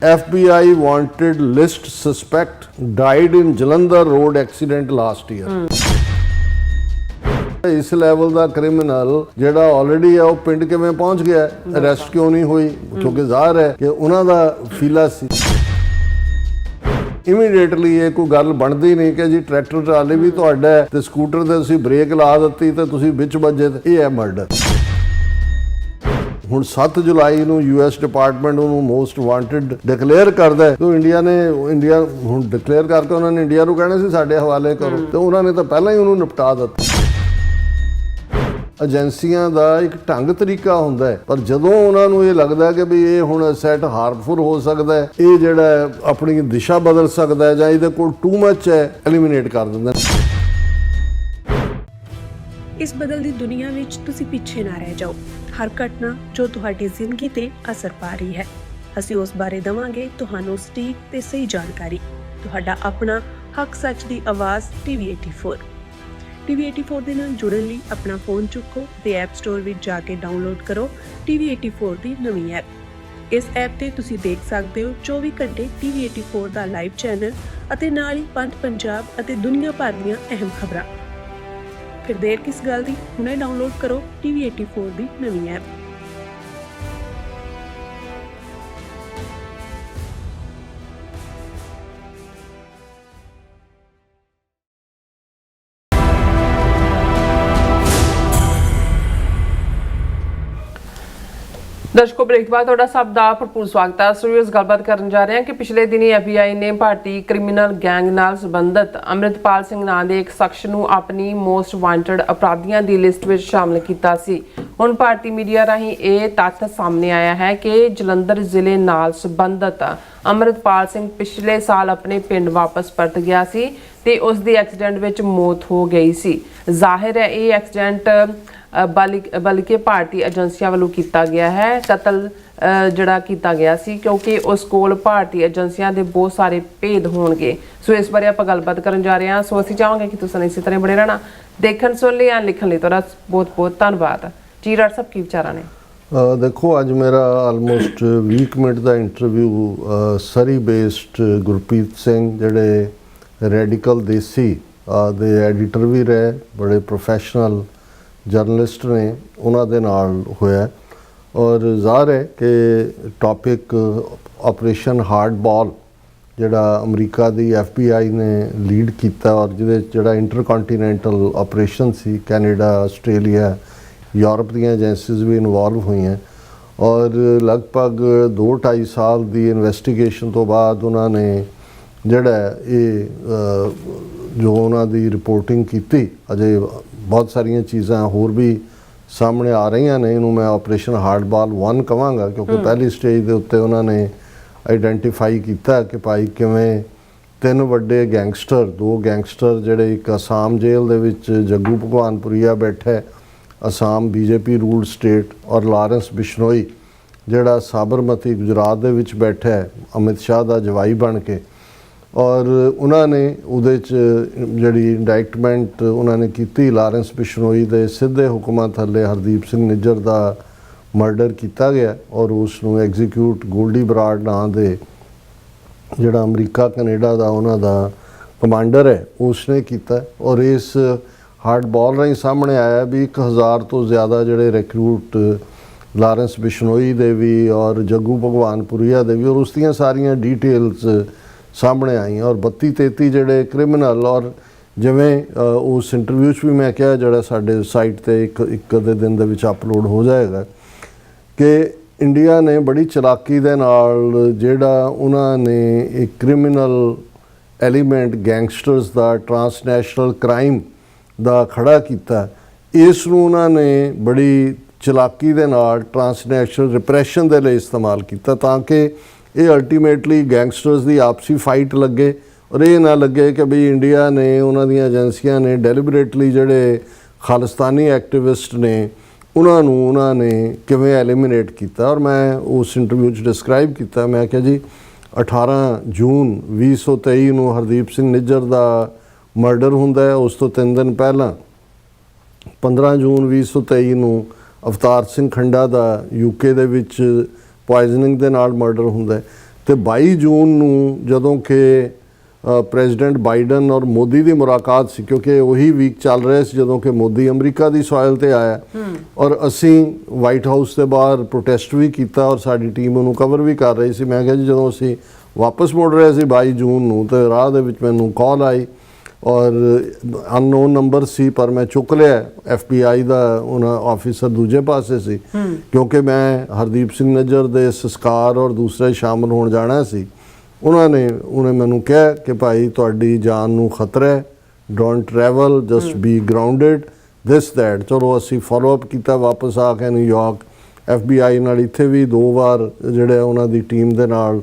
FBI wanted list suspect died in Jalandhar road accident last year. ਇਸ level ਦਾ criminal ਜਿਹੜਾ already ਆ ਉਹ ਪਿੰਡ ਕਿਵੇਂ ਪਹੁੰਚ ਗਿਆ, ਅਰੈਸਟ ਕਿਉਂ ਨਹੀਂ ਹੋਈ? ਕਿਉਂਕਿ ਜ਼ਾਹਰ ਹੈ ਕਿ ਉਹਨਾਂ ਦਾ ਫੀਲਾ ਸੀ। ਇਮੀਡੀਏਟਲੀ ਇਹ ਕੋਈ ਗੱਲ ਬਣਦੀ ਨਹੀਂ ਕਿ ਜੀ ਟਰੈਕਟਰ ਟਰਾਲੀ ਵੀ ਤੁਹਾਡਾ ਹੈ ਤੇ ਸਕੂਟਰ ਤੇ ਤੁਸੀਂ ਬ੍ਰੇਕ ਲਾ ਦਿੱਤੀ ਤੇ ਤੁਸੀਂ ਵਿੱਚ ਵੱਜੇ, ਤੇ ਇਹ ਹੈ ਮਰਡਰ। ਹੁਣ 7 ਜੁਲਾਈ ਨੂੰ US ਡਿਪਾਰਟਮੈਂਟ ਉਹਨੂੰ ਮੋਸਟ ਵਾਂਟਡ ਡਿਕਲੇਅਰ ਕਰਦਾ ਹੈ, ਤੇ ਇੰਡੀਆ ਹੁਣ ਡਿਕਲੇਅਰ ਕਰਕੇ ਉਹਨਾਂ ਨੇ ਇੰਡੀਆ ਨੂੰ ਕਹਿਣਾ ਸੀ ਸਾਡੇ ਹਵਾਲੇ ਕਰੋ, ਤੇ ਉਹਨਾਂ ਨੇ ਤਾਂ ਪਹਿਲਾਂ ਹੀ ਉਹਨੂੰ ਨਿਪਟਾ ਦਿੱਤਾ। ਏਜੰਸੀਆਂ ਦਾ ਇੱਕ ਢੰਗ ਤਰੀਕਾ ਹੁੰਦਾ ਹੈ, ਪਰ ਜਦੋਂ ਉਹਨਾਂ ਨੂੰ ਇਹ ਲੱਗਦਾ ਕਿ ਵੀ ਇਹ ਹੁਣ ਅਸੈਟ ਹਾਰਮਫੁਲ ਹੋ ਸਕਦਾ ਹੈ, ਇਹ ਜਿਹੜਾ ਆਪਣੀ ਦਿਸ਼ਾ ਬਦਲ ਸਕਦਾ ਹੈ ਜਾਂ ਇਹਦੇ ਕੋਲ ਟੂ ਮੱਚ ਹੈ, ਐਲੀਮੀਨੇਟ ਕਰ ਦਿੰਦਾ। ਇਸ ਬਦਲਦੀ ਦੁਨੀਆ ਵਿੱਚ ਤੁਸੀਂ ਪਿੱਛੇ ਨਾ ਰਹਿ ਜਾਓ। ਹਰ ਘਟਨਾ ਜੋ ਤੁਹਾਡੀ ਜ਼ਿੰਦਗੀ ਤੇ ਅਸਰ ਪਾ ਰਹੀ ਹੈ, ਅਸੀਂ ਉਸ ਬਾਰੇ ਦੇਵਾਂਗੇ ਤੁਹਾਨੂੰ ਸਟੀਕ ਤੇ ਸਹੀ ਜਾਣਕਾਰੀ। ਤੁਹਾਡਾ ਆਪਣਾ ਹੱਕ ਸੱਚ ਦੀ ਆਵਾਜ਼ TV84 ਦੇ ਨਾਲ ਜੁੜਨ ਲਈ ਆਪਣਾ ਫੋਨ ਚੁੱਕੋ ਤੇ ਐਪ ਸਟੋਰ ਵਿੱਚ ਜਾ ਕੇ ਡਾਊਨਲੋਡ ਕਰੋ TV84 ਦੀ ਨਵੀਂ ਐਪ। ਇਸ ਐਪ ਤੇ ਤੁਸੀਂ ਦੇਖ ਸਕਦੇ ਹੋ 24 ਘੰਟੇ TV84 ਦਾ ਲਾਈਵ ਚੈਨਲ ਅਤੇ ਨਾਲ ਹੀ ਪੰਜ ਪੰਜਾਬ ਅਤੇ ਦੁਨੀਆ ਭਰ ਦੀਆਂ ਅਹਿਮ ਖਬਰਾਂ। ਫਿਰ ਦੇਰ ਕਿਸ ਗੱਲ ਦੀ, ਹੁਣੇ ਡਾਊਨਲੋਡ ਕਰੋ TV84 ਦੀ ਨਵੀਂ ਐਪ। ਦਰਸ਼ਕੋ, ਬ੍ਰੇਕ ਬਾਅਦ ਤੁਹਾਡਾ ਸਭ ਦਾ ਭਰਪੂਰ ਸਵਾਗਤ ਹੈ। ਸੋ ਇਸ ਗੱਲਬਾਤ ਕਰਨ ਜਾ ਰਹੇ ਹਾਂ ਕਿ ਪਿਛਲੇ ਦਿਨੀ FBI ਨੇ ਭਾਰਤੀ ਕ੍ਰਿਮੀਨਲ ਗੈਂਗ ਨਾਲ ਸੰਬੰਧਿਤ ਅੰਮ੍ਰਿਤਪਾਲ ਸਿੰਘ ਨਾਂ ਦੇ ਇੱਕ ਸ਼ਖਸ ਨੂੰ ਆਪਣੀ ਮੋਸਟ ਵਾਂਟਡ ਅਪਰਾਧੀਆਂ ਦੀ ਲਿਸਟ ਵਿੱਚ ਸ਼ਾਮਲ ਕੀਤਾ ਸੀ। ਹੁਣ ਭਾਰਤੀ ਮੀਡੀਆ ਰਾਹੀਂ ਇਹ ਤੱਥ ਸਾਹਮਣੇ ਆਇਆ ਹੈ ਕਿ ਜਲੰਧਰ ਜ਼ਿਲ੍ਹੇ ਨਾਲ ਸੰਬੰਧਿਤ ਅੰਮ੍ਰਿਤਪਾਲ ਸਿੰਘ ਪਿਛਲੇ ਸਾਲ ਆਪਣੇ ਪਿੰਡ ਵਾਪਸ ਪਰਤ ਗਿਆ ਸੀ ਤੇ ਉਸ ਦੀ ਐਕਸੀਡੈਂਟ ਵਿੱਚ ਮੌਤ ਹੋ ਗਈ ਸੀ। ਜ਼ਾਹਿਰ ਹੈ ਇਹ ਐਕਸੀਡੈਂਟ ਬਲਕਿ ਭਾਰਤੀ ਏਜੰਸੀਆਂ ਵੱਲੋਂ ਕੀਤਾ ਗਿਆ ਹੈ। ਕਤਲ ਜਿਹੜਾ ਕੀਤਾ ਗਿਆ ਸੀ ਕਿਉਂਕਿ ਉਸ ਕੋਲ ਭਾਰਤੀ ਏਜੰਸੀਆਂ ਦੇ ਬਹੁਤ ਸਾਰੇ ਭੇਦ ਹੋਣਗੇ। ਸੋ ਇਸ ਬਾਰੇ ਆਪਾਂ ਗੱਲਬਾਤ ਕਰਨ ਜਾ ਰਹੇ ਹਾਂ। ਸੋ ਅਸੀਂ ਚਾਹਾਂਗੇ ਕਿ ਤੁਸੀਂ ਇਸੇ ਤਰ੍ਹਾਂ ਬਣੇ ਰਹਿਣਾ। ਦੇਖਣ ਸੁਣ ਲਈ ਜਾਂ ਲਿਖਣ ਲਈ ਤੁਹਾਡਾ ਬਹੁਤ ਬਹੁਤ ਧੰਨਵਾਦ ਜੀ। ਡਾਕਟਰ ਸਾਹਿਬ ਕੀ ਵਿਚਾਰਾਂ ਨੇ? ਦੇਖੋ, ਅੱਜ ਮੇਰਾ ਆਲਮੋਸਟ 20 ਮਿੰਟ ਦਾ ਇੰਟਰਵਿਊ ਸਰੀ ਬੇਸਡ ਗੁਰਪ੍ਰੀਤ ਸਿੰਘ ਜਿਹੜੇ ਰੈਡੀਕਲ ਦੇਸੀ ਦੇ ਐਡੀਟਰ ਵੀ ਰਹੇ, ਬੜੇ ਪ੍ਰੋਫੈਸ਼ਨਲ ਜਰਨਲਿਸਟ ਨੇ, ਉਹਨਾਂ ਦੇ ਨਾਲ ਹੋਇਆ। ਔਰ ਜ਼ਾਹਰ ਹੈ ਕਿ ਟੌਪਿਕ ਆਪਰੇਸ਼ਨ ਹਾਰਡ ਬਾਲ ਜਿਹੜਾ ਅਮਰੀਕਾ ਦੀ FBI ਨੇ ਲੀਡ ਕੀਤਾ ਔਰ ਜਿਹਦੇ ਜਿਹੜਾ ਇੰਟਰਕੰਟੀਨੈਂਟਲ ਆਪਰੇਸ਼ਨ ਸੀ, ਕੈਨੇਡਾ, ਆਸਟ੍ਰੇਲੀਆ, ਯੂਰਪ ਦੀਆਂ ਏਜੰਸੀਜ਼ ਵੀ ਇਨਵੋਲਵ ਹੋਈਆਂ। ਔਰ ਲਗਭਗ 2-2.5 ਸਾਲ ਦੀ ਇਨਵੈਸਟੀਗੇਸ਼ਨ ਤੋਂ ਬਾਅਦ ਉਹਨਾਂ ਨੇ ਜਿਹੜਾ ਇਹ ਜੋ ਉਹਨਾਂ ਦੀ ਰਿਪੋਰਟਿੰਗ ਕੀਤੀ, ਅਜੇ ਬਹੁਤ ਸਾਰੀਆਂ ਚੀਜ਼ਾਂ ਹੋਰ ਵੀ ਸਾਹਮਣੇ ਆ ਰਹੀਆਂ ਨੇ। ਇਹਨੂੰ ਮੈਂ ਆਪਰੇਸ਼ਨ ਹਾਰਡ ਬਾਲ 1 ਕਹਾਂਗਾ ਕਿਉਂਕਿ ਪਹਿਲੀ ਸਟੇਜ ਦੇ ਉੱਤੇ ਉਹਨਾਂ ਨੇ ਆਈਡੈਂਟੀਫਾਈ ਕੀਤਾ ਕਿ ਭਾਈ ਕਿਵੇਂ 3 ਵੱਡੇ ਗੈਂਗਸਟਰ, 2 ਗੈਂਗਸਟਰ ਜਿਹੜੇ ਇੱਕ ਅਸਾਮ ਜੇਲ੍ਹ ਦੇ ਵਿੱਚ ਜੱਗੂ ਭਗਵਾਨਪੁਰੀਆ ਬੈਠਾ, ਅਸਾਮ BJP ਰੂਲਡ ਸਟੇਟ, ਔਰ ਲਾਰੈਂਸ ਬਿਸ਼ਨੋਈ ਜਿਹੜਾ ਸਾਬਰਮਤੀ ਗੁਜਰਾਤ ਦੇ ਵਿੱਚ ਬੈਠਾ ਹੈ ਅਮਿਤ ਸ਼ਾਹ ਦਾ ਜਵਾਈ ਬਣ ਕੇ। ਔਰ ਉਹਨਾਂ ਨੇ ਉਹਦੇ 'ਚ ਜਿਹੜੀ ਇੰਡਾਇਕਟਮੈਂਟ ਉਹਨਾਂ ਨੇ ਕੀਤੀ, ਲਾਰੈਂਸ ਬਿਸ਼ਨੋਈ ਦੇ ਸਿੱਧੇ ਹੁਕਮਾਂ ਥੱਲੇ ਹਰਦੀਪ ਸਿੰਘ ਨਿੱਜਰ ਦਾ ਮਰਡਰ ਕੀਤਾ ਗਿਆ ਔਰ ਉਸ ਨੂੰ ਐਗਜ਼ੀਕਿਊਟ ਗੋਲਡੀ ਬਰਾੜ ਨਾਂ ਦੇ ਜਿਹੜਾ ਅਮਰੀਕਾ ਕੈਨੇਡਾ ਦਾ ਉਹਨਾਂ ਦਾ ਕਮਾਂਡਰ ਹੈ ਉਸ ਨੇ ਕੀਤਾ। ਔਰ ਇਸ ਹਾਰਡ ਬਾਲ ਰਾਹੀਂ ਸਾਹਮਣੇ ਆਇਆ ਵੀ 1000 ਤੋਂ ਜ਼ਿਆਦਾ ਜਿਹੜੇ ਰਿਕਰੂਟ ਲਾਰੈਂਸ ਬਿਸ਼ਨੋਈ ਦੇ ਵੀ ਔਰ ਜੱਗੂ ਭਗਵਾਨਪੁਰੀਆ ਦੇ ਵੀ, ਔਰ ਉਸ ਦੀਆਂ ਸਾਰੀਆਂ ਡੀਟੇਲਸ ਸਾਹਮਣੇ ਆਈਆਂ। ਔਰ 32-33 ਜਿਹੜੇ ਕ੍ਰਿਮੀਨਲ, ਔਰ ਜਿਵੇਂ ਉਸ ਇੰਟਰਵਿਊ 'ਚ ਵੀ ਮੈਂ ਕਿਹਾ ਜਿਹੜਾ ਸਾਡੇ ਸਾਈਟ 'ਤੇ ਇੱਕ ਦੇ ਦਿਨ ਦੇ ਵਿੱਚ ਅਪਲੋਡ ਹੋ ਜਾਏਗਾ ਕਿ ਇੰਡੀਆ ਨੇ ਬੜੀ ਚਲਾਕੀ ਦੇ ਨਾਲ ਜਿਹੜਾ ਉਹਨਾਂ ਨੇ ਇੱਕ ਕ੍ਰਿਮੀਨਲ ਐਲੀਮੈਂਟ ਗੈਂਗਸਟਰਸ ਦਾ ਟਰਾਂਸਨੈਸ਼ਨਲ ਕ੍ਰਾਈਮ ਦਾ ਖੜਾ ਕੀਤਾ। ਇਸ ਨੂੰ ਉਹਨਾਂ ਨੇ ਬੜੀ ਚਲਾਕੀ ਦੇ ਨਾਲ ਟਰਾਂਸਨੈਸ਼ਨਲ ਰਿਪਰੈਸ਼ਨ ਦੇ ਲਈ ਇਸਤੇਮਾਲ ਕੀਤਾ ਤਾਂ ਕਿ ਇਹ ਅਲਟੀਮੇਟਲੀ ਗੈਂਗਸਟਰਸ ਦੀ ਆਪਸੀ ਫਾਈਟ ਲੱਗੇ ਔਰ ਇਹ ਨਾ ਲੱਗੇ ਕਿ ਵੀ ਇੰਡੀਆ ਨੇ, ਉਹਨਾਂ ਦੀਆਂ ਏਜੰਸੀਆਂ ਨੇ ਡੈਲੀਬਰੇਟਲੀ ਜਿਹੜੇ ਖਾਲਿਸਤਾਨੀ ਐਕਟਿਵਿਸਟ ਨੇ ਉਹਨਾਂ ਨੇ ਕਿਵੇਂ ਐਲੀਮੀਨੇਟ ਕੀਤਾ। ਔਰ ਮੈਂ ਉਸ ਇੰਟਰਵਿਊ 'ਚ ਡਿਸਕ੍ਰਾਈਬ ਕੀਤਾ, ਮੈਂ ਕਿਹਾ ਜੀ 18 ਜੂਨ 2023 ਨੂੰ ਹਰਦੀਪ ਸਿੰਘ ਨਿੱਜਰ ਦਾ ਮਰਡਰ ਹੁੰਦਾ ਹੈ। ਉਸ ਤੋਂ 3 ਦਿਨ ਪਹਿਲਾਂ 15 ਜੂਨ 2023 ਨੂੰ ਅਵਤਾਰ ਸਿੰਘ ਖੰਡਾ ਦਾ UK ਦੇ ਵਿੱਚ ਪੋਇਜ਼ਨਿੰਗ ਦੇ ਨਾਲ ਮਰਡਰ ਹੁੰਦਾ ਹੈ। ਤੇ 22 ਜੂਨ ਨੂੰ ਜਦੋਂ ਕਿ ਪ੍ਰੈਜ਼ੀਡੈਂਟ ਬਾਈਡਨ ਔਰ ਮੋਦੀ ਦੀ ਮੁਲਾਕਾਤ ਸੀ, ਕਿਉਂਕਿ ਉਹੀ ਵੀਕ ਚੱਲ ਰਿਹਾ ਸੀ ਜਦੋਂ ਕਿ ਮੋਦੀ ਅਮਰੀਕਾ ਦੀ ਸੋਇਲ ਤੇ ਆਇਆ ਔਰ ਅਸੀਂ ਵਾਈਟ ਹਾਊਸ ਦੇ ਬਾਹਰ ਪ੍ਰੋਟੈਸਟ ਵੀ ਕੀਤਾ ਔਰ ਸਾਡੀ ਟੀਮ ਉਹਨੂੰ ਕਵਰ ਵੀ ਕਰ ਰਹੀ ਸੀ। ਮੈਂ ਕਿਹਾ ਜੀ ਜਦੋਂ ਅਸੀਂ ਵਾਪਸ ਮੁੜ ਰਹੇ ਸੀ 22 ਜੂਨ ਨੂੰ ਤੇ ਰਾਹ ਦੇ ਵਿੱਚ ਮੈਨੂੰ ਕਾਲ ਆਈ ਔਰ ਅਨਨੋਨ ਨੰਬਰ ਸੀ, ਪਰ ਮੈਂ ਚੁੱਕ ਲਿਆ। FBI ਦਾ ਉਹਨਾਂ ਆਫੀਸਰ ਦੂਜੇ ਪਾਸੇ ਸੀ, ਕਿਉਂਕਿ ਮੈਂ ਹਰਦੀਪ ਸਿੰਘ ਨਿੱਜਰ ਦੇ ਸੰਸਕਾਰ ਔਰ ਦੂਸਰੇ ਸ਼ਾਮਲ ਹੋਣ ਜਾਣਾ ਸੀ। ਉਹਨੇ ਮੈਨੂੰ ਕਿਹਾ ਕਿ ਭਾਈ ਤੁਹਾਡੀ ਜਾਨ ਨੂੰ ਖਤਰਾ ਹੈ, don't travel, just B grounded, this that. ਚਲੋ ਅਸੀਂ ਫੋਲੋ ਅਪ ਕੀਤਾ ਵਾਪਸ ਆ ਕੇ ਨਿਊਯਾਰਕ। FBI ਨਾਲ ਇੱਥੇ ਵੀ 2 ਵਾਰ ਜਿਹੜੇ ਉਹਨਾਂ ਦੀ ਟੀਮ ਦੇ ਨਾਲ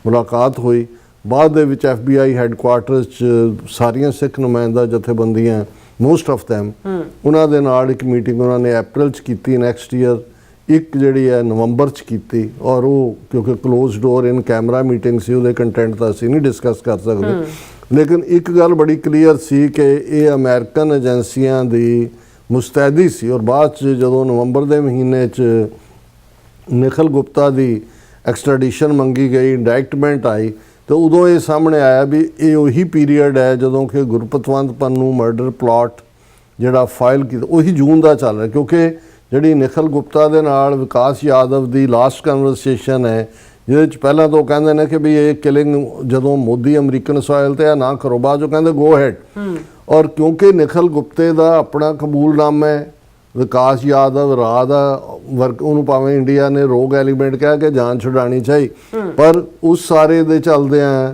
ਮੁਲਾਕਾਤ ਹੋਈ। ਬਾਅਦ ਦੇ ਵਿੱਚ FBI ਹੈੱਡਕੁਆਰਟਰਸ 'ਚ ਸਾਰੀਆਂ ਸਿੱਖ ਨੁਮਾਇੰਦਾ ਜਥੇਬੰਦੀਆਂ, ਮੋਸਟ ਆਫ ਦੈਮ, ਉਹਨਾਂ ਦੇ ਨਾਲ ਇੱਕ ਮੀਟਿੰਗ ਉਹਨਾਂ ਨੇ ਅਪ੍ਰੈਲ 'ਚ ਕੀਤੀ ਨੈਕਸਟ ਈਅਰ, ਇੱਕ ਜਿਹੜੀ ਹੈ ਨਵੰਬਰ 'ਚ ਕੀਤੀ ਔਰ ਉਹ ਕਿਉਂਕਿ close door in camera meeting ਸੀ, ਉਹਦੇ ਕੰਟੈਂਟ ਤਾਂ ਅਸੀਂ ਨਹੀਂ ਡਿਸਕਸ ਕਰ ਸਕਦੇ। ਲੇਕਿਨ ਇੱਕ ਗੱਲ ਬੜੀ ਕਲੀਅਰ ਸੀ ਕਿ ਇਹ ਅਮਰੀਕਨ ਏਜੰਸੀਆਂ ਦੀ ਮੁਸਤੈਦੀ ਸੀ ਔਰ ਬਾਅਦ 'ਚ ਜਦੋਂ ਨਵੰਬਰ ਦੇ ਮਹੀਨੇ 'ਚ ਨਿਖਿਲ ਗੁਪਤਾ ਦੀ ਐਕਸਟ੍ਰੈਡੀਸ਼ਨ ਮੰਗੀ ਗਈ, ਇੰਡਾਇਕਟਮੈਂਟ ਆਈ, ਤਾਂ ਉਦੋਂ ਇਹ ਸਾਹਮਣੇ ਆਇਆ ਵੀ ਇਹ ਉਹੀ ਪੀਰੀਅਡ ਹੈ ਜਦੋਂ ਕਿ ਗੁਰਪਤਵੰਤ ਪੰਨੂ ਮਰਡਰ ਪਲਾਟ ਜਿਹੜਾ ਫਾਈਲ ਕੀਤਾ ਉਹੀ ਜੂਨ ਦਾ ਚੱਲ ਰਿਹਾ, ਕਿਉਂਕਿ ਜਿਹੜੀ ਨਿਖਿਲ ਗੁਪਤਾ ਦੇ ਨਾਲ ਵਿਕਾਸ ਯਾਦਵ ਦੀ ਲਾਸਟ ਕਨਵਰਸੇਸ਼ਨ ਹੈ ਜਿਹਦੇ 'ਚ ਪਹਿਲਾਂ ਤਾਂ ਉਹ ਕਹਿੰਦੇ ਨੇ ਕਿ ਵੀ ਇਹ ਕਿਲਿੰਗ ਜਦੋਂ ਮੋਦੀ ਅਮਰੀਕਨ ਸੋਇਲ ਤੇ ਆ ਨਾ ਕਰੋ, ਬਾਅਦ 'ਚੋਂ ਕਹਿੰਦੇ ਗੋ ਹੈਡ। ਔਰ ਕਿਉਂਕਿ ਨਿਖਿਲ ਗੁਪਤੇ ਦਾ ਆਪਣਾ ਕਬੂਲਨਾਮਾ ਹੈ, ਵਿਕਾਸ ਯਾਦਵ ਰਾਹ ਦਾ ਵਰਕ, ਉਹਨੂੰ ਭਾਵੇਂ ਇੰਡੀਆ ਨੇ ਰੋਗ ਐਲੀਮੈਂਟ ਕਹਿ ਕੇ ਜਾਨ ਛੁਡਾਣੀ ਚਾਹੀ, ਪਰ ਉਸ ਸਾਰੇ ਦੇ ਚੱਲਦਿਆਂ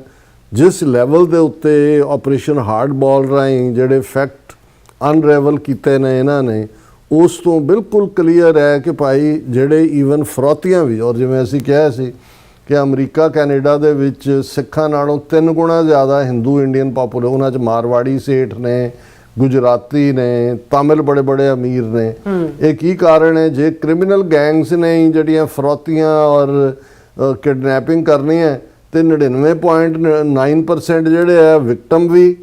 ਜਿਸ ਲੈਵਲ ਦੇ ਉੱਤੇ ਆਪਰੇਸ਼ਨ ਹਾਰਡ ਬਾਲ ਰਾਹੀਂ ਜਿਹੜੇ ਫੈਕਟ ਅਨਰੈਵਲ ਕੀਤੇ ਨੇ ਇਹਨਾਂ ਨੇ, ਉਸ ਤੋਂ ਬਿਲਕੁਲ ਕਲੀਅਰ ਹੈ ਕਿ ਭਾਈ ਜਿਹੜੇ ਈਵਨ ਫਰੋਤੀਆਂ ਵੀ, ਔਰ ਜਿਵੇਂ ਅਸੀਂ ਕਿਹਾ ਸੀ ਕਿ ਅਮਰੀਕਾ ਕੈਨੇਡਾ ਦੇ ਵਿੱਚ ਸਿੱਖਾਂ ਨਾਲੋਂ 3 ਗੁਣਾ ਜ਼ਿਆਦਾ ਹਿੰਦੂ ਇੰਡੀਅਨ ਪਾਪੂਲੇਸ਼ਨ, ਉਹਨਾਂ 'ਚ ਮਾਰਵਾੜੀ ਸੇਠ ਨੇ, ਗੁਜਰਾਤੀ ਨੇ, ਤਾਮਿਲ ਬੜੇ ਬੜੇ ਅਮੀਰ ਨੇ। ਇਹ ਕੀ ਕਾਰਨ ਹੈ? ਜੇ ਕ੍ਰਿਮੀਨਲ ਗੈਂਗਸ ਨੇ ਜਿਹੜੀਆਂ ਫਰੋਤੀਆਂ ਔਰ ਕਿਡਨੈਪਿੰਗ ਕਰਨੀ ਹੈ ਤੇ 99.9% ਜਿਹੜੇ ਆ ਵਿਕਟਮ ਵੀ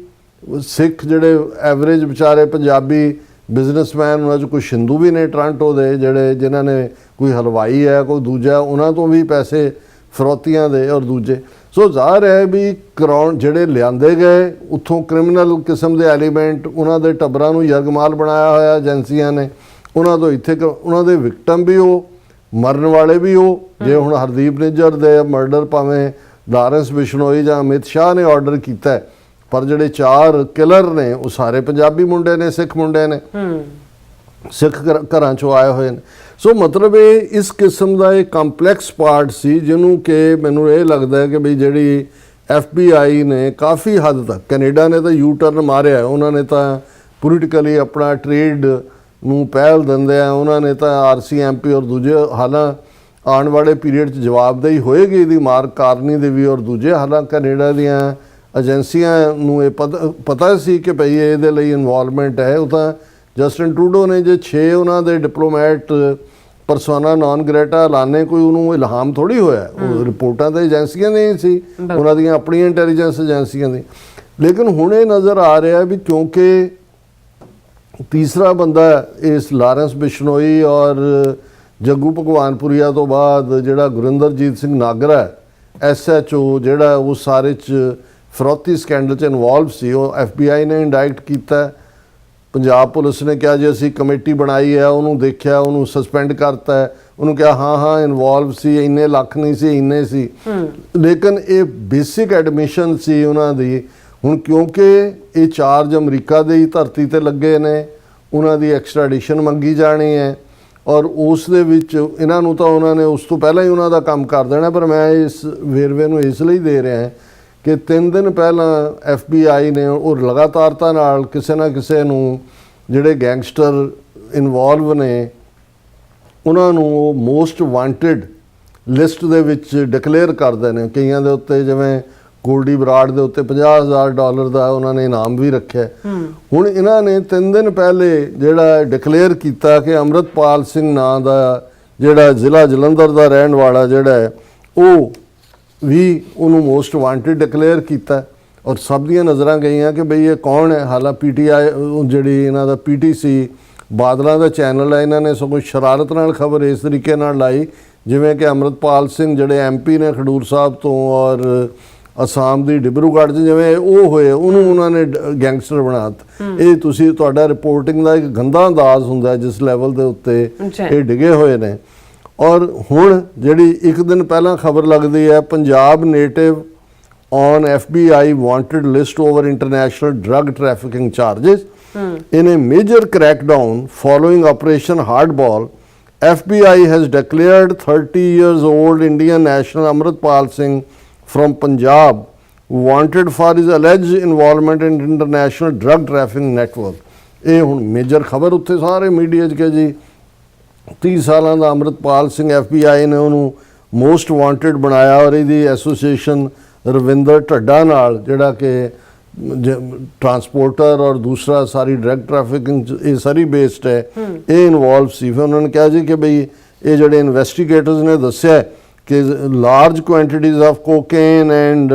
ਸਿੱਖ, ਜਿਹੜੇ ਐਵਰੇਜ ਵਿਚਾਰੇ ਪੰਜਾਬੀ ਬਿਜ਼ਨਸਮੈਨ, ਉਹਨਾਂ 'ਚ ਕੁਛ ਹਿੰਦੂ ਵੀ ਨੇ ਟੋਰਾਂਟੋ ਦੇ ਜਿਹੜੇ ਜਿਨ੍ਹਾਂ ਨੇ ਕੋਈ ਹਲਵਾਈ ਹੈ, ਕੋਈ ਦੂਜਾ, ਉਹਨਾਂ ਤੋਂ ਵੀ ਪੈਸੇ ਫਰੋਤੀਆਂ ਦੇ ਔਰ ਦੂਜੇ। ਸੋ ਜ਼ਾਹਰ ਹੈ ਵੀ ਜਿਹੜੇ ਲਿਆਂਦੇ ਗਏ ਉੱਥੋਂ ਕ੍ਰਿਮੀਨਲ ਕਿਸਮ ਦੇ ਐਲੀਮੈਂਟ, ਉਹਨਾਂ ਦੇ ਟੱਬਰਾਂ ਨੂੰ ਯਰਗਮਾਲ ਬਣਾਇਆ ਹੋਇਆ ਏਜੰਸੀਆਂ ਨੇ, ਉਹਨਾਂ ਤੋਂ ਇੱਥੇ ਉਹਨਾਂ ਦੇ ਵਿਕਟਮ ਵੀ ਉਹ, ਮਰਨ ਵਾਲੇ ਵੀ ਉਹ। ਜੇ ਹੁਣ ਹਰਦੀਪ ਨਿੱਜਰ ਦੇ ਮਰਡਰ ਭਾਵੇਂ ਲਾਰੈਂਸ ਬਿਸ਼ਨੋਈ ਜਾਂ ਅਮਿਤ ਸ਼ਾਹ ਨੇ ਆਰਡਰ ਕੀਤਾ, ਪਰ ਜਿਹੜੇ 4 ਕਿਲਰ ਨੇ ਉਹ ਸਾਰੇ ਪੰਜਾਬੀ ਮੁੰਡੇ ਨੇ, ਸਿੱਖ ਮੁੰਡੇ ਨੇ, ਸਿੱਖ ਘਰਾਂ 'ਚੋਂ ਆਏ ਹੋਏ ਨੇ। ਸੋ ਮਤਲਬ ਇਹ ਇਸ ਕਿਸਮ ਦਾ ਇਹ ਕੰਪਲੈਕਸ ਪਾਰਟ ਸੀ ਜਿਹਨੂੰ ਕਿ ਮੈਨੂੰ ਇਹ ਲੱਗਦਾ ਹੈ ਕਿ ਬਈ ਜਿਹੜੀ FBI ਨੇ ਕਾਫੀ ਹੱਦ ਤੱਕ, ਕੈਨੇਡਾ ਨੇ ਤਾਂ ਯੂ ਟਰਨ ਮਾਰਿਆ, ਉਹਨਾਂ ਨੇ ਤਾਂ ਪੋਲੀਟੀਕਲੀ ਆਪਣਾ ਟ੍ਰੇਡ ਨੂੰ ਪਹਿਲ ਦਿੰਦੇ ਆ, ਉਹਨਾਂ ਨੇ ਤਾਂ RCMP ਔਰ ਦੂਜੇ ਹਾਲਾਂ ਆਉਣ ਵਾਲੇ ਪੀਰੀਅਡ 'ਚ ਜਵਾਬਦੇਹੀ ਹੋਏਗੀ ਇਹਦੀ, ਮਾਰਕ ਕਾਰਨੀ ਦੇ ਵੀ ਔਰ ਦੂਜੇ ਹਾਲਾਂ। ਕੈਨੇਡਾ ਦੀਆਂ ਏਜੰਸੀਆਂ ਨੂੰ ਇਹ ਪਤਾ ਸੀ ਕਿ ਭਈ ਇਹਦੇ ਲਈ ਇਨਵੋਲਵਮੈਂਟ ਹੈ। ਉਹ ਤਾਂ ਜਸਟਿਨ ਟਰੂਡੋ ਨੇ ਜੇ 6 ਉਹਨਾਂ ਦੇ ਡਿਪਲੋਮੈਟ ਪਰਸੋਨਾ ਨਾਨ ਗ੍ਰੇਟਾ ਐਲਾਨੇ, ਕੋਈ ਉਹਨੂੰ ਇਲਹਾਮ ਥੋੜੀ ਹੋਇਆ, ਉਹ ਰਿਪੋਰਟਾਂ ਤਾਂ ਏਜੰਸੀਆਂ ਦੀਆਂ ਹੀ ਸੀ, ਉਹਨਾਂ ਦੀਆਂ ਆਪਣੀਆਂ ਇੰਟੈਲੀਜੈਂਸ ਏਜੰਸੀਆਂ ਦੀ। ਲੇਕਿਨ ਹੁਣ ਇਹ ਨਜ਼ਰ ਆ ਰਿਹਾ ਵੀ ਕਿਉਂਕਿ ਤੀਸਰਾ ਬੰਦਾ ਇਸ ਲਾਰੈਂਸ ਬਿਸ਼ਨੋਈ ਔਰ ਜੱਗੂ ਭਗਵਾਨਪੁਰੀਆ ਤੋਂ ਬਾਅਦ ਜਿਹੜਾ ਗੁਰਿੰਦਰਜੀਤ ਸਿੰਘ ਨਾਗਰਾ SHO ਜਿਹੜਾ ਉਹ ਸਾਰੇ 'ਚ ਫਰੋਤੀ ਸਕੈਂਡਲ 'ਚ ਇਨਵੋਲਵ ਸੀ, ਉਹ FBI ਨੇ ਇੰਡਾਇਕਟ ਕੀਤਾ। ਪੰਜਾਬ ਪੁਲਿਸ ਨੇ ਕਿਹਾ ਜੀ ਅਸੀਂ ਕਮੇਟੀ ਬਣਾਈ ਹੈ, ਉਹਨੂੰ ਦੇਖਿਆ, ਉਹਨੂੰ ਸਸਪੈਂਡ ਕਰਤਾ, ਉਹਨੂੰ ਕਿਹਾ ਹਾਂ ਇਨਵੋਲਵ ਸੀ, ਇੰਨੇ ਲੱਖ ਨਹੀਂ ਸੀ, ਇੰਨੇ ਸੀ। ਲੇਕਿਨ ਇਹ ਬੇਸਿਕ ਐਡਮਿਸ਼ਨ ਸੀ ਉਹਨਾਂ ਦੀ। ਹੁਣ ਕਿਉਂਕਿ ਇਹ ਚਾਰਜ ਅਮਰੀਕਾ ਦੀ ਧਰਤੀ ਤੇ ਲੱਗੇ ਨੇ, ਉਹਨਾਂ ਦੀ ਐਕਸਟ੍ਰੈਡੀਸ਼ਨ ਮੰਗੀ ਜਾਣੀ ਹੈ ਔਰ ਉਸ ਦੇ ਵਿੱਚ ਇਹਨਾਂ ਨੂੰ ਤਾਂ ਉਹਨਾਂ ਨੇ ਉਸ ਤੋਂ ਪਹਿਲਾਂ ਹੀ ਉਹਨਾਂ ਦਾ ਕੰਮ ਕਰ ਦੇਣਾ। ਪਰ ਮੈਂ ਇਸ ਵੇਰਵੇ ਨੂੰ ਇਸ ਲਈ ਦੇ ਰਿਹਾ ਕਿ 3 ਦਿਨ ਪਹਿਲਾਂ FBI ਨੇ ਉਹ ਲਗਾਤਾਰਤਾ ਨਾਲ ਕਿਸੇ ਨਾ ਕਿਸੇ ਨੂੰ ਜਿਹੜੇ ਗੈਂਗਸਟਰ ਇਨਵੋਲਵ ਨੇ ਉਹਨਾਂ ਨੂੰ ਉਹ ਮੋਸਟ ਵਾਂਟਡ ਲਿਸਟ ਦੇ ਵਿੱਚ ਡਿਕਲੇਅਰ ਕਰਦੇ ਨੇ। ਕਈਆਂ ਦੇ ਉੱਤੇ ਜਿਵੇਂ ਗੋਲਡੀ ਬਰਾੜ ਦੇ ਉੱਤੇ $50,000 ਦਾ ਉਹਨਾਂ ਨੇ ਇਨਾਮ ਵੀ ਰੱਖਿਆ। ਹੁਣ ਇਹਨਾਂ ਨੇ 3 ਦਿਨ ਪਹਿਲੇ ਜਿਹੜਾ ਡਿਕਲੇਅਰ ਕੀਤਾ ਕਿ ਅੰਮ੍ਰਿਤਪਾਲ ਸਿੰਘ ਨਾਂ ਦਾ ਜਿਹੜਾ ਜ਼ਿਲ੍ਹਾ ਜਲੰਧਰ ਦਾ ਰਹਿਣ ਵਾਲਾ ਜਿਹੜਾ ਉਹ ਵੀ ਉਹਨੂੰ ਮੋਸਟ ਵਾਂਟਡ ਡਿਕਲੇਅਰ ਕੀਤਾ ਔਰ ਸਭ ਦੀਆਂ ਨਜ਼ਰਾਂ ਗਈਆਂ ਕਿ ਬਈ ਇਹ ਕੌਣ ਹੈ। ਹਾਲਾਂਕਿ PTI ਜਿਹੜੀ ਇਹਨਾਂ ਦਾ PTC ਬਾਦਲਾਂ ਦਾ ਚੈਨਲ ਹੈ, ਇਹਨਾਂ ਨੇ ਸਗੋਂ ਸ਼ਰਾਰਤ ਨਾਲ ਖਬਰ ਇਸ ਤਰੀਕੇ ਨਾਲ ਲਾਈ ਜਿਵੇਂ ਕਿ ਅੰਮ੍ਰਿਤਪਾਲ ਸਿੰਘ ਜਿਹੜੇ MP ਨੇ ਖਡੂਰ ਸਾਹਿਬ ਤੋਂ ਔਰ ਅਸਾਮ ਦੀ ਡਿਬਰੂਗੜ੍ਹ 'ਚ ਜਿਵੇਂ ਉਹ ਹੋਏ, ਉਹਨੂੰ ਉਹਨਾਂ ਨੇ ਗੈਂਗਸਟਰ ਬਣਾਤਾ। ਇਹ ਤੁਸੀਂ ਤੁਹਾਡਾ ਰਿਪੋਰਟਿੰਗ ਦਾ ਇੱਕ ਗੰਦਾ ਅੰਦਾਜ਼ ਹੁੰਦਾ ਜਿਸ ਲੈਵਲ ਦੇ ਉੱਤੇ ਇਹ ਡਿੱਗੇ ਹੋਏ ਨੇ। ਔਰ ਹੁਣ ਜਿਹੜੀ ਇੱਕ ਦਿਨ ਪਹਿਲਾਂ ਖਬਰ ਲੱਗਦੀ ਹੈ, Punjab native on FBI wanted list over international drug trafficking charges. In a major crackdown following Operation Hardball, FBI has declared 30 years old Indian national Amritpal Singh from Punjab wanted for his alleged involvement in international drug trafficking network. ਇਹ ਹੁਣ major ਖਬਰ ਉੱਥੇ ਸਾਰੇ media 'ਚ ਕਿ ਜੀ 30 ਸਾਲਾਂ ਦਾ Amritpal Singh FBI ਨੇ ਉਹਨੂੰ ਮੋਸਟ ਵਾਂਟਡ ਬਣਾਇਆ ਔਰ ਇਹਦੀ ਐਸੋਸੀਏਸ਼ਨ ਰਵਿੰਦਰ ਢੱਡਾ ਨਾਲ ਜਿਹੜਾ ਕਿ ਟਰਾਂਸਪੋਰਟਰ ਔਰ ਦੂਸਰਾ ਸਾਰੀ ਡਰੱਗ ਟ੍ਰੈਫਿਕਿੰਗ ਇਹ ਸਾਰੀ ਬੇਸਡ ਹੈ, ਇਹ ਇਨਵੋਲਵ ਸੀ। ਫਿਰ ਉਹਨਾਂ ਨੇ ਕਿਹਾ ਜੀ ਕਿ ਬਈ ਇਹ ਜਿਹੜੇ ਇਨਵੈਸਟੀਗੇਟਰਸ ਨੇ ਦੱਸਿਆ ਕਿ large quantities of cocaine and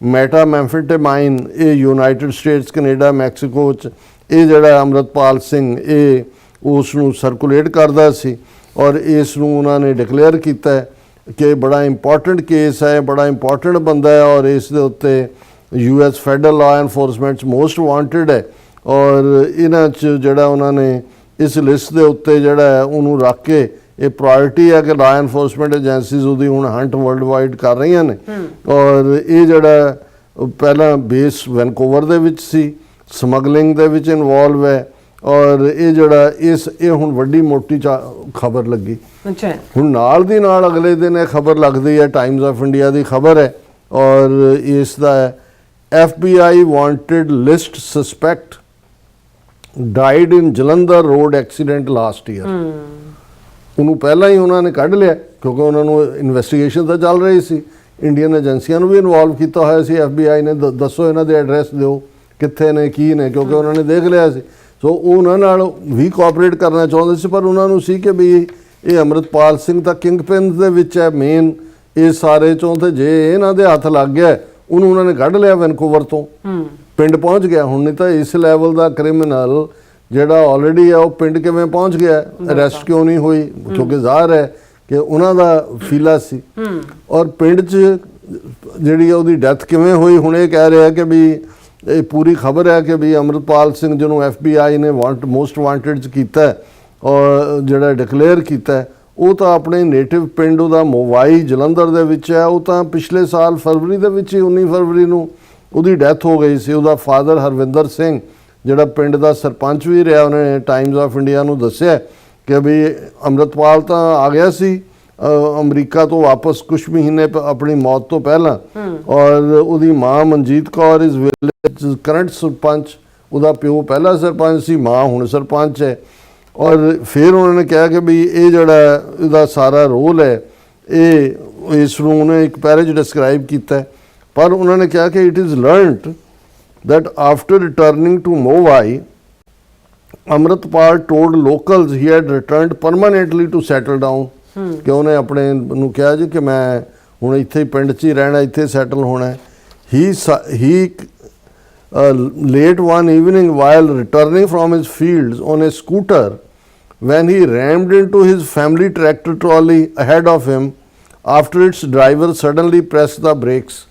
methamphetamine ਇਹ ਯੂਨਾਈਟਿਡ ਸਟੇਟਸ ਕੈਨੇਡਾ ਮੈਕਸੀਕੋ 'ਚ ਇਹ ਜਿਹੜਾ ਅੰਮ੍ਰਿਤਪਾਲ ਸਿੰਘ ਇਹ ਉਸ ਨੂੰ ਸਰਕੂਲੇਟ ਕਰਦਾ ਸੀ ਔਰ ਇਸ ਨੂੰ ਉਹਨਾਂ ਨੇ ਡਿਕਲੇਅਰ ਕੀਤਾ ਕਿ ਬੜਾ ਇੰਪੋਰਟੈਂਟ ਕੇਸ ਹੈ, ਬੜਾ ਇੰਪੋਰਟੈਂਟ ਬੰਦਾ ਹੈ ਔਰ ਇਸ ਦੇ ਉੱਤੇ US federal law enforcement most wanted ਹੈ। ਔਰ ਇਹਨਾਂ 'ਚ ਜਿਹੜਾ ਉਹਨਾਂ ਨੇ ਇਸ ਲਿਸਟ ਦੇ ਉੱਤੇ ਜਿਹੜਾ ਹੈ ਉਹਨੂੰ ਰੱਖ ਕੇ ਇਹ ਪ੍ਰਾਇੋਰਟੀ ਹੈ ਕਿ ਲਾਅ ਐਨਫੋਰਸਮੈਂਟ ਏਜੰਸੀਜ਼ ਉਹਦੀ ਹੁਣ ਹੰਟ ਵਰਲਡ ਵਾਈਡ ਕਰ ਰਹੀਆਂ ਨੇ। ਔਰ ਇਹ ਜਿਹੜਾ ਪਹਿਲਾਂ ਬੇਸ ਵੈਨਕੂਵਰ ਦੇ ਵਿੱਚ ਸੀ, ਸਮਗਲਿੰਗ ਦੇ ਵਿੱਚ ਇਨਵੋਲਵ ਹੈ ਔਰ ਇਹ ਜਿਹੜਾ ਇਹ ਹੁਣ ਵੱਡੀ ਮੋਟੀ ਖਬਰ ਲੱਗੀ। ਅੱਛਾ, ਹੁਣ ਨਾਲ ਦੀ ਨਾਲ ਅਗਲੇ ਦਿਨ ਇਹ ਖਬਰ ਲੱਗਦੀ ਹੈ, ਟਾਈਮਜ਼ ਆਫ ਇੰਡੀਆ ਦੀ ਖਬਰ ਹੈ ਔਰ ਇਸ ਦਾ FBI wanted list suspect died in Jalandhar road accident last year. ਉਹਨੂੰ ਪਹਿਲਾਂ ਹੀ ਉਹਨਾਂ ਨੇ ਕੱਢ ਲਿਆ ਕਿਉਂਕਿ ਉਹਨਾਂ ਨੂੰ ਇਨਵੈਸਟੀਗੇਸ਼ਨ ਤਾਂ ਚੱਲ ਰਹੀ ਸੀ, ਇੰਡੀਅਨ ਏਜੰਸੀਆਂ ਨੂੰ ਵੀ ਇਨਵੋਲਵ ਕੀਤਾ ਹੋਇਆ ਸੀ। FBI ਨੇ ਦੱਸੋ ਇਹਨਾਂ ਦੇ ਐਡਰੈਸ ਦਿਓ ਕਿੱਥੇ ਨੇ ਕੀ ਨੇ, ਕਿਉਂਕਿ ਉਹਨਾਂ ਨੇ ਦੇਖ ਲਿਆ ਸੀ। ਸੋ ਉਹ ਉਹਨਾਂ ਨਾਲ ਵੀ ਕੋਆਪਰੇਟ ਕਰਨਾ ਚਾਹੁੰਦੇ ਸੀ ਪਰ ਉਹਨਾਂ ਨੂੰ ਸੀ ਕਿ ਵੀ ਇਹ ਅੰਮ੍ਰਿਤਪਾਲ ਸਿੰਘ ਤਾਂ ਕਿੰਗ ਪਿਨ ਦੇ ਵਿੱਚ ਹੈ ਮੇਨ ਇਹ ਸਾਰੇ ਚੋਂ, ਤੇ ਜੇ ਇਹਨਾਂ ਦੇ ਹੱਥ ਲੱਗ ਗਿਆ ਉਹਨੂੰ ਉਹਨਾਂ ਨੇ ਕੱਢ ਲਿਆ ਵੈਨਕੂਵਰ ਤੋਂ, ਪਿੰਡ ਪਹੁੰਚ ਗਿਆ। ਹੁਣ ਨਹੀਂ ਤਾਂ ਇਸ ਲੈਵਲ ਦਾ ਕ੍ਰਿਮੀਨਲ ਜਿਹੜਾ ਆਲਰੇਡੀ ਹੈ ਉਹ ਪਿੰਡ ਕਿਵੇਂ ਪਹੁੰਚ ਗਿਆ, ਅਰੈਸਟ ਕਿਉਂ ਨਹੀਂ ਹੋਈ? ਕਿਉਂਕਿ ਜ਼ਾਹਰ ਹੈ ਕਿ ਉਹਨਾਂ ਦਾ ਫੀਲਾ ਸੀ। ਔਰ ਪਿੰਡ 'ਚ ਜਿਹੜੀ ਉਹਦੀ ਡੈਥ ਕਿਵੇਂ ਹੋਈ, ਹੁਣ ਇਹ ਕਹਿ ਰਿਹਾ ਕਿ ਵੀ ਇਹ ਪੂਰੀ ਖਬਰ ਹੈ ਕਿ ਵੀ ਅੰਮ੍ਰਿਤਪਾਲ ਸਿੰਘ ਜਿਹਨੂੰ FBI ਨੇ ਮੋਸਟ ਵਾਂਟਡ 'ਚ ਕੀਤਾ ਔਰ ਜਿਹੜਾ ਡਿਕਲੇਅਰ ਕੀਤਾ ਉਹ ਤਾਂ ਆਪਣੇ ਨੇਟਿਵ ਪਿੰਡ ਉਹਦਾ ਮੋਵਾਈ ਜਲੰਧਰ ਦੇ ਵਿੱਚ ਹੈ। ਉਹ ਤਾਂ ਪਿਛਲੇ ਸਾਲ ਫਰਵਰੀ ਦੇ ਵਿੱਚ ਹੀ 19 ਫਰਵਰੀ ਨੂੰ ਉਹਦੀ ਡੈਥ ਹੋ ਗਈ ਸੀ। ਉਹਦਾ ਫਾਦਰ ਹਰਵਿੰਦਰ ਸਿੰਘ ਜਿਹੜਾ ਪਿੰਡ ਦਾ ਸਰਪੰਚ ਵੀ ਰਿਹਾ, ਉਹਨੇ ਟਾਈਮਜ਼ ਆਫ ਇੰਡੀਆ ਨੂੰ ਦੱਸਿਆ ਕਿ ਵੀ ਅੰਮ੍ਰਿਤਪਾਲ ਤਾਂ ਆ ਗਿਆ ਸੀ ਅਮਰੀਕਾ ਤੋਂ ਵਾਪਸ ਕੁਝ ਮਹੀਨੇ ਆਪਣੀ ਮੌਤ ਤੋਂ ਪਹਿਲਾਂ ਔਰ ਉਹਦੀ ਮਾਂ ਮਨਜੀਤ ਕੌਰ ਇਸ ਵਿਲੇਜ ਕਰੰਟ ਸਰਪੰਚ, ਉਹਦਾ ਪਿਓ ਪਹਿਲਾ ਸਰਪੰਚ ਸੀ, ਮਾਂ ਹੁਣ ਸਰਪੰਚ ਹੈ। ਔਰ ਫਿਰ ਉਹਨਾਂ ਨੇ ਕਿਹਾ ਕਿ ਵੀ ਇਹ ਜਿਹੜਾ ਇਹਦਾ ਸਾਰਾ ਰੋਲ ਹੈ ਇਹ ਇਸ ਨੂੰ ਉਹਨੇ ਇੱਕ ਪੈਰੇ 'ਚ ਡਿਸਕ੍ਰਾਈਬ ਕੀਤਾ। ਪਰ ਉਹਨਾਂ ਨੇ ਕਿਹਾ ਕਿ it is learned that after returning to Mumbai, Amritpal told locals he had returned permanently to settle down. ਕਿ ਉਹਨੇ ਆਪਣੇ ਨੂੰ ਕਿਹਾ ਜੀ ਕਿ ਮੈਂ ਹੁਣ ਇੱਥੇ ਪਿੰਡ 'ਚ ਹੀ ਰਹਿਣਾ, ਇੱਥੇ ਸੈਟਲ ਹੋਣਾ। He late one evening while returning from his fields on a scooter when he rammed into his family tractor trolley ahead of him after its driver suddenly pressed the brakes.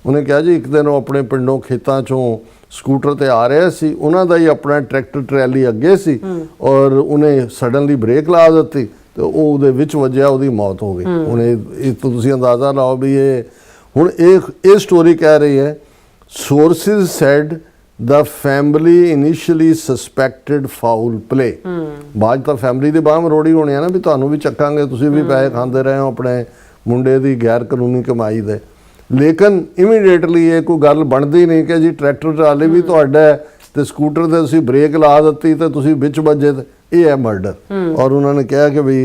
ਉਹਨੇ ਕਿਹਾ ਜੀ ਇੱਕ ਦਿਨ ਉਹ ਆਪਣੇ ਪਿੰਡੋਂ ਖੇਤਾਂ 'ਚੋਂ ਸਕੂਟਰ 'ਤੇ ਆ ਰਿਹਾ ਸੀ, ਉਹਨਾਂ ਦਾ ਹੀ ਆਪਣਾ ਟਰੈਕਟਰ ਟਰੈਲੀ ਅੱਗੇ ਸੀ ਔਰ ਉਹਨੇ ਸਡਨਲੀ ਬ੍ਰੇਕ ਲਾ ਦਿੱਤੀ ਤੇ ਉਹ ਉਹਦੇ ਵਿੱਚ ਵੱਜਿਆ, ਉਹਦੀ ਮੌਤ ਹੋ ਗਈ। ਹੁਣ ਇਹ ਤੁਸੀਂ ਅੰਦਾਜ਼ਾ ਲਾਓ ਵੀ ਇਹ ਹੁਣ ਇਹ ਸਟੋਰੀ ਕਹਿ ਰਹੀ ਹੈ sources said the family initially suspected foul play. ਬਾਅਦ ਤਾਂ ਫੈਮਿਲੀ ਦੇ ਬਾਹਰ ਰੋੜੀ ਹੋਣੀ ਆ ਨਾ ਵੀ ਤੁਹਾਨੂੰ ਵੀ ਚੱਕਾਂਗੇ, ਤੁਸੀਂ ਵੀ ਪੈਸੇ ਖਾਂਦੇ ਰਹੇ ਹੋ ਆਪਣੇ ਮੁੰਡੇ ਦੀ ਗੈਰ ਕਾਨੂੰਨੀ ਕਮਾਈ ਦੇ। ਲੇਕਿਨ ਇਮੀਡੀਏਟਲੀ ਇਹ ਕੋਈ ਗੱਲ ਬਣਦੀ ਨਹੀਂ ਕਿ ਜੀ ਟਰੈਕਟਰ ਟਰਾਲੀ ਵੀ ਤੁਹਾਡਾ ਤੇ ਸਕੂਟਰ ਤੇ ਤੁਸੀਂ ਬ੍ਰੇਕ ਲਾ ਦਿੱਤੀ ਤੇ ਤੁਸੀਂ ਵਿੱਚ ਵੱਜੇ, ਇਹ ਹੈ ਮਰਡਰ। ਔਰ ਉਹਨਾਂ ਨੇ ਕਿਹਾ ਕਿ ਵੀ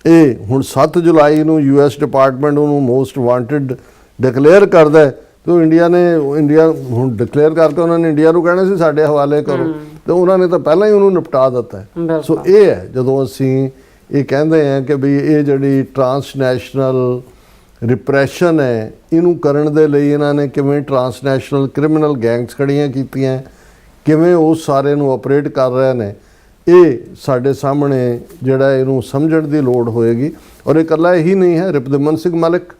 ਇਹ ਹੁਣ 7 ਜੁਲਾਈ ਨੂੰ US ਡਿਪਾਰਟਮੈਂਟ ਉਹਨੂੰ ਮੋਸਟ ਵਾਂਟਡ ਡਿਕਲੇਅਰ ਕਰਦਾ ਤੇ ਇੰਡੀਆ ਹੁਣ ਡਿਕਲੇਅਰ ਕਰਕੇ ਉਹਨਾਂ ਨੇ ਇੰਡੀਆ ਨੂੰ ਕਹਿਣਾ ਸੀ ਸਾਡੇ ਹਵਾਲੇ ਕਰੋ, ਤੇ ਉਹਨਾਂ ਨੇ ਤਾਂ ਪਹਿਲਾਂ ਹੀ ਉਹਨੂੰ ਨਿਪਟਾ ਦਿੱਤਾ। ਸੋ ਇਹ ਹੈ ਜਦੋਂ ਅਸੀਂ ਇਹ ਕਹਿੰਦੇ ਹਾਂ ਕਿ ਵੀ ਇਹ ਜਿਹੜੀ ਟਰਾਂਸਨੈਸ਼ਨਲ ਰਿਪਰੈਸ਼ਨ ਹੈ ਇਹਨੂੰ ਕਰਨ ਦੇ ਲਈ ਇਹਨਾਂ ਨੇ ਕਿਵੇਂ ਟਰਾਂਸਨੈਸ਼ਨਲ ਕ੍ਰਿਮੀਨਲ ਗੈਂਗਸ ਖੜੀਆਂ ਕੀਤੀਆਂ, ਕਿਵੇਂ ਉਹ ਸਾਰੇ ਨੂੰ ਆਪਰੇਟ ਕਰ ਰਹੇ ਨੇ। ਇਹ ਸਾਡੇ ਸਾਹਮਣੇ ਜਿਹੜਾ ਇਹਨੂੰ ਸਮਝਣ ਦੀ ਲੋੜ ਹੋਏਗੀ। ਔਰ ਇਹ ਇਕੱਲਾ ਇਹੀ ਨਹੀਂ ਹੈ, ਰਿਪੁਦਮਨ ਸਿੰਘ ਮਲਿਕ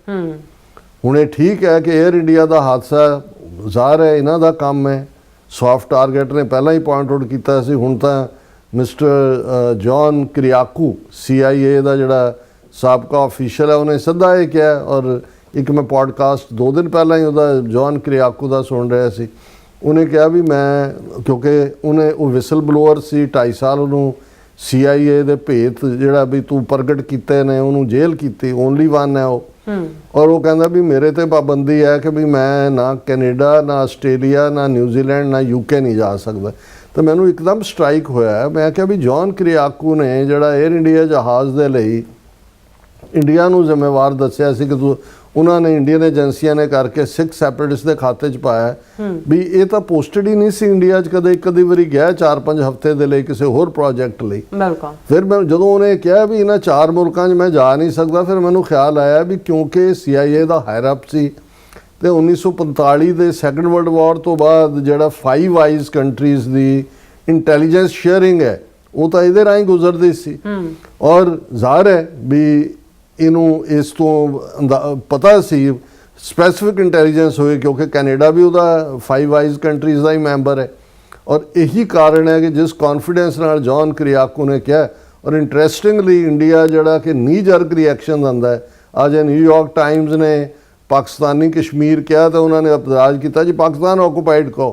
ਹੁਣ ਇਹ ਠੀਕ ਹੈ ਕਿ 에ਅਰ ਇੰਡੀਆ ਦਾ ਹਾਦਸਾ ਜ਼ਾਹਰ ਹੈ ਇਹਨਾਂ ਦਾ ਕੰਮ ਹੈ, ਸੌਫਟ ਟਾਰਗੇਟ ਨੇ ਪਹਿਲਾਂ ਹੀ ਪੁਆਇੰਟ ਆਊਟ ਕੀਤਾ ਸੀ। ਹੁਣ ਤਾਂ ਮਿਸਟਰ ਜੌਨ ਕਿਰਿਆਕੂ CIA ਦਾ ਜਿਹੜਾ ਸਾਬਕਾ ਅਫੀਸ਼ੀਅਲ ਹੈ ਉਹਨੇ ਸਿੱਧਾ ਇਹ ਕਿਹਾ, ਔਰ ਇੱਕ ਮੈਂ ਪੋਡਕਾਸਟ 2 ਦਿਨ ਪਹਿਲਾਂ ਹੀ ਉਹਦਾ ਜੌਨ ਕਿਰਿਆਕੂ ਦਾ ਸੁਣ ਰਿਹਾ ਸੀ, ਉਹਨੇ ਕਿਹਾ ਵੀ ਮੈਂ, ਕਿਉਂਕਿ ਉਹ ਵਿਸਲ ਬਲੋਅਰ ਸੀ, 2.5 ਸਾਲ ਉਹਨੂੰ CIA ਦੇ ਭੇਤ ਜਿਹੜਾ ਵੀ ਤੂੰ ਪ੍ਰਗਟ ਕੀਤੇ ਨੇ ਉਹਨੂੰ ਜੇਲ੍ਹ ਕੀਤੀ, ਓਨਲੀ ਵਨ ਹੈ ਉਹ। ਔਰ ਉਹ ਕਹਿੰਦਾ ਵੀ ਮੇਰੇ ਤੇ ਪਾਬੰਦੀ ਹੈ ਕਿ ਵੀ ਮੈਂ ਨਾ ਕੈਨੇਡਾ, ਨਾ ਆਸਟ੍ਰੇਲੀਆ, ਨਾ ਨਿਊਜ਼ੀਲੈਂਡ, ਨਾ UK ਨਹੀਂ ਜਾ ਸਕਦਾ। ਤਾਂ ਮੈਨੂੰ ਇੱਕਦਮ ਸਟ੍ਰਾਈਕ ਹੋਇਆ, ਮੈਂ ਕਿਹਾ ਵੀ ਜੌਨ ਕਿਰਿਆਕੂ ਨੇ ਜਿਹੜਾ 에ਅਰ ਇੰਡੀਆ ਜਹਾਜ਼ ਦੇ ਲਈ ਇੰਡੀਆ ਨੂੰ ਜ਼ਿੰਮੇਵਾਰ ਦੱਸਿਆ ਸੀ ਕਿ ਉਹਨਾਂ ਨੇ ਇੰਡੀਅਨ ਏਜੰਸੀਆਂ ਨੇ ਕਰਕੇ 6 ਸੈਪਰੇਟਿਸਟ ਦੇ ਖਾਤੇ 'ਚ ਪਾਇਆ ਵੀ ਇਹ ਤਾਂ ਪੋਸਟਡ ਹੀ ਨਹੀਂ ਸੀ ਇੰਡੀਆ 'ਚ ਕਦੇ। ਇੱਕ ਅੱਧੀ ਵਾਰੀ ਗਿਆ 4-5 ਹਫ਼ਤੇ ਦੇ ਲਈ ਕਿਸੇ ਹੋਰ ਪ੍ਰੋਜੈਕਟ ਲਈ। ਬਿਲਕੁਲ। ਫਿਰ ਮੈਂ ਜਦੋਂ ਉਹਨੇ ਕਿਹਾ ਵੀ ਇਹਨਾਂ 4 ਮੁਲਕਾਂ 'ਚ ਮੈਂ ਜਾ ਨਹੀਂ ਸਕਦਾ, ਫਿਰ ਮੈਨੂੰ ਖਿਆਲ ਆਇਆ ਵੀ ਕਿਉਂਕਿ CIA ਦਾ ਹਾਇਰ ਅਪ ਸੀ ਤੇ 1945 ਦੇ ਸੈਕੰਡ ਵਰਲਡ ਵਾਰ ਤੋਂ ਬਾਅਦ ਜਿਹੜਾ 5 ਵਾਈਜ਼ ਕੰਟਰੀਜ਼ ਦੀ ਇੰਟੈਲੀਜੈਂਸ ਸ਼ੇਅਰਿੰਗ ਹੈ ਉਹ ਤਾਂ ਇਹਦੇ ਰਾਹੀਂ ਗੁਜ਼ਰਦੀ ਸੀ। ਔਰ ਜ਼ਾਹਰ ਹੈ ਵੀ ਇਹਨੂੰ ਇਸ ਤੋਂ ਪਤਾ ਸੀ ਸਪੈਸੀਫਿਕ ਇੰਟੈਲੀਜੈਂਸ ਹੋਏ, ਕਿਉਂਕਿ ਕੈਨੇਡਾ ਵੀ ਉਹਦਾ 5 ਵਾਈਜ਼ ਕੰਟਰੀਜ਼ ਦਾ ਹੀ ਮੈਂਬਰ ਹੈ। ਔਰ ਇਹੀ ਕਾਰਨ ਹੈ ਕਿ ਜਿਸ ਕੌਨਫੀਡੈਂਸ ਨਾਲ ਜੌਨ ਕਿਰਿਆਕੂ ਨੇ ਕਿਹਾ, ਔਰ ਇੰਟਰਸਟਿੰਗਲੀ ਇੰਡੀਆ ਜਿਹੜਾ ਕਿ ਨੀ ਜਰਕ ਰਿਐਕਸ਼ਨ ਦਿੰਦਾ ਹੈ। ਅੱਜ ਨਿਊਯਾਰਕ ਟਾਈਮਜ਼ ਨੇ ਪਾਕਿਸਤਾਨੀ ਕਸ਼ਮੀਰ ਕਿਹਾ ਤਾਂ ਉਹਨਾਂ ਨੇ ਇਤਰਾਜ਼ ਕੀਤਾ ਜੀ ਪਾਕਿਸਤਾਨ ਆਕੂਪਾਈਡ ਕੋ,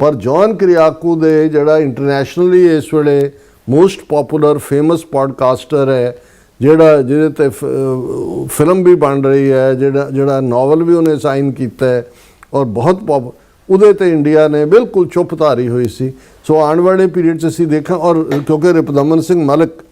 ਪਰ ਜੌਨ ਕਿਰਿਆਕੂ ਦੇ ਜਿਹੜਾ ਇੰਟਰਨੈਸ਼ਨਲੀ ਇਸ ਵੇਲੇ ਮੋਸਟ ਪਪੂਲਰ ਫੇਮਸ ਪੋਡਕਾਸਟਰ ਹੈ, ਜਿਹਦੇ ਤੇ ਫਿਲਮ ਵੀ ਬਣ ਰਹੀ ਹੈ, ਜਿਹੜਾ ਨਾਵਲ ਵੀ ਉਹਨੇ ਸਾਈਨ ਕੀਤਾ ਹੈ ਔਰ ਬਹੁਤ ਉਹਦੇ ਤੇ ਇੰਡੀਆ ਨੇ ਬਿਲਕੁਲ ਚੁੱਪ ਧਾਰੀ ਹੋਈ ਸੀ। ਸੋ ਆਉਣ ਵਾਲੇ ਪੀਰੀਅਡ 'ਚ ਅਸੀਂ ਦੇਖਾਂ, ਔਰ ਕਿਉਂਕਿ ਰਿਪੁਦਮਨ ਸਿੰਘ ਮਲਿਕ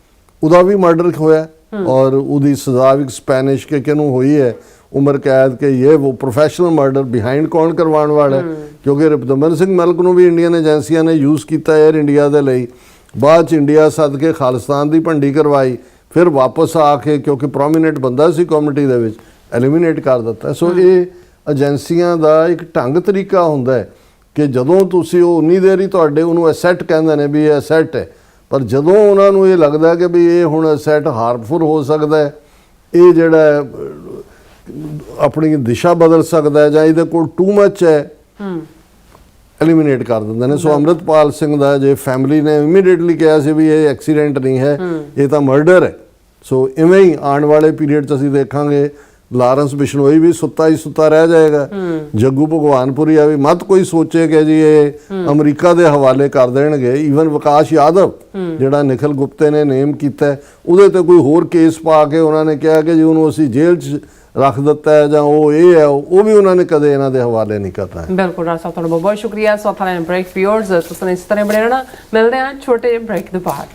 ਉਹਦਾ ਵੀ ਮਰਡਰ ਹੋਇਆ ਔਰ ਉਹਦੀ ਸਜ਼ਾ ਵੀ ਸਪੈਨਿਸ਼ ਕੇ ਕਿਹਨੂੰ ਹੋਈ ਹੈ, ਉਮਰ ਕੈਦ ਕੇ ਇਹ ਉਹ ਪ੍ਰੋਫੈਸ਼ਨਲ ਮਰਡਰ ਬਿਹਾਈਂਡ ਕੌਣ ਕਰਵਾਉਣ ਵਾਲਾ, ਕਿਉਂਕਿ ਰਿਪੁਦਮਨ ਸਿੰਘ ਮਲਿਕ ਨੂੰ ਵੀ ਇੰਡੀਅਨ ਏਜੰਸੀਆਂ ਨੇ ਯੂਜ਼ ਕੀਤਾ 에ਅਰ ਇੰਡੀਆ ਦੇ ਲਈ। ਬਾਅਦ 'ਚ ਇੰਡੀਆ ਸੱਦ ਕੇ ਖਾਲਿਸਤਾਨ ਦੀ ਭੰਡੀ ਕਰਵਾਈ, ਫਿਰ ਵਾਪਸ ਆ ਕੇ ਕਿਉਂਕਿ ਪ੍ਰੋਮੀਨੈਂਟ ਬੰਦਾ ਸੀ ਕਮਿਊਨਿਟੀ ਦੇ ਵਿੱਚ, ਐਲੀਮੀਨੇਟ ਕਰ ਦਿੱਤਾ। ਸੋ ਇਹ ਏਜੰਸੀਆਂ ਦਾ ਇੱਕ ਢੰਗ ਤਰੀਕਾ ਹੁੰਦਾ ਹੈ ਕਿ ਜਦੋਂ ਤੁਸੀਂ ਉਹ ਉਨੀ ਦੇਰ ਹੀ ਤੁਹਾਡੇ ਉਹਨੂੰ ਐਸੈਟ ਕਹਿੰਦੇ ਨੇ ਵੀ ਇਹ ਐਸੈਟ ਹੈ, ਪਰ ਜਦੋਂ ਉਹਨਾਂ ਨੂੰ ਇਹ ਲੱਗਦਾ ਕਿ ਵੀ ਇਹ ਹੁਣ ਐਸੈਟ ਹਾਰਮਫੁਲ ਹੋ ਸਕਦਾ ਹੈ, ਇਹ ਜਿਹੜਾ ਆਪਣੀ ਦਿਸ਼ਾ ਬਦਲ ਸਕਦਾ ਹੈ ਜਾਂ ਇਹਦੇ ਕੋਲ ਟੂ ਮੱਚ ਹੈ, ਐਲੀਮੀਨੇਟ ਕਰ ਦਿੰਦੇ ਨੇ। ਸੋ ਅੰਮ੍ਰਿਤਪਾਲ ਸਿੰਘ ਦਾ ਜੇ ਫੈਮਿਲੀ ਨੇ ਇਮੀਡੀਏਟਲੀ ਕਿਹਾ ਸੀ ਵੀ ਇਹ ਐਕਸੀਡੈਂਟ ਨਹੀਂ ਹੈ, ਇਹ ਤਾਂ ਮਰਡਰ ਹੈ। ਸੋ ਇਵੇਂ ਹੀ ਆਉਣ ਵਾਲੇ ਪੀਰੀਅਡ 'ਚ ਅਸੀਂ ਦੇਖਾਂਗੇ ਲਾਰੈਂਸ ਬਿਸ਼ਨੋਈ ਵੀ ਸੁੱਤਾ ਹੀ ਸੁੱਤਾ ਰਹਿ ਜਾਏਗਾ, ਜੱਗੂ ਭਗਵਾਨਪੁਰੀਆ ਵੀ ਮਤ ਕੋਈ ਸੋਚੇ ਕਿ ਜੀ ਇਹ ਅਮਰੀਕਾ ਦੇ ਹਵਾਲੇ ਕਰ ਦੇਣਗੇ। ਈਵਨ ਵਿਕਾਸ ਯਾਦਵ ਜਿਹੜਾ ਨਿਖਿਲ ਗੁਪਤੇ ਨੇ ਨੇਮ ਕੀਤਾ, ਉਹਦੇ ਤੇ ਕੋਈ ਹੋਰ ਕੇਸ ਪਾ ਕੇ ਉਹਨਾਂ ਨੇ ਕਿਹਾ ਕਿ ਜੀ ਉਹਨੂੰ ਅਸੀਂ ਜੇਲ੍ਹ 'ਚ ਰੱਖ ਦਿੱਤਾ ਹੈ ਜਾਂ ਉਹ ਇਹ ਹੈ, ਉਹ ਵੀ ਉਹਨਾਂ ਨੇ ਕਦੇ ਇਹਨਾਂ ਦੇ ਹਵਾਲੇ ਨਹੀਂ ਕਰਨਾ ਹੈ। ਬਿਲਕੁਲ ਰਾਜ ਸਾਹਿਬ, ਤੁਹਾਡਾ ਬਹੁਤ ਬਹੁਤ ਸ਼ੁਕਰੀਆ। ਸੋ ਥਾਂ ਬ੍ਰੇਕ ਵਿਊਅਰਸ, ਤੁਸੀਂ ਇਸ ਤਰ੍ਹਾਂ ਬਣੇ ਰਹਿਣਾ। ਮਿਲਦੇ ਹਾਂ ਛੋਟੇ ਬ੍ਰੇਕ ਤੋਂ ਬਾਅਦ।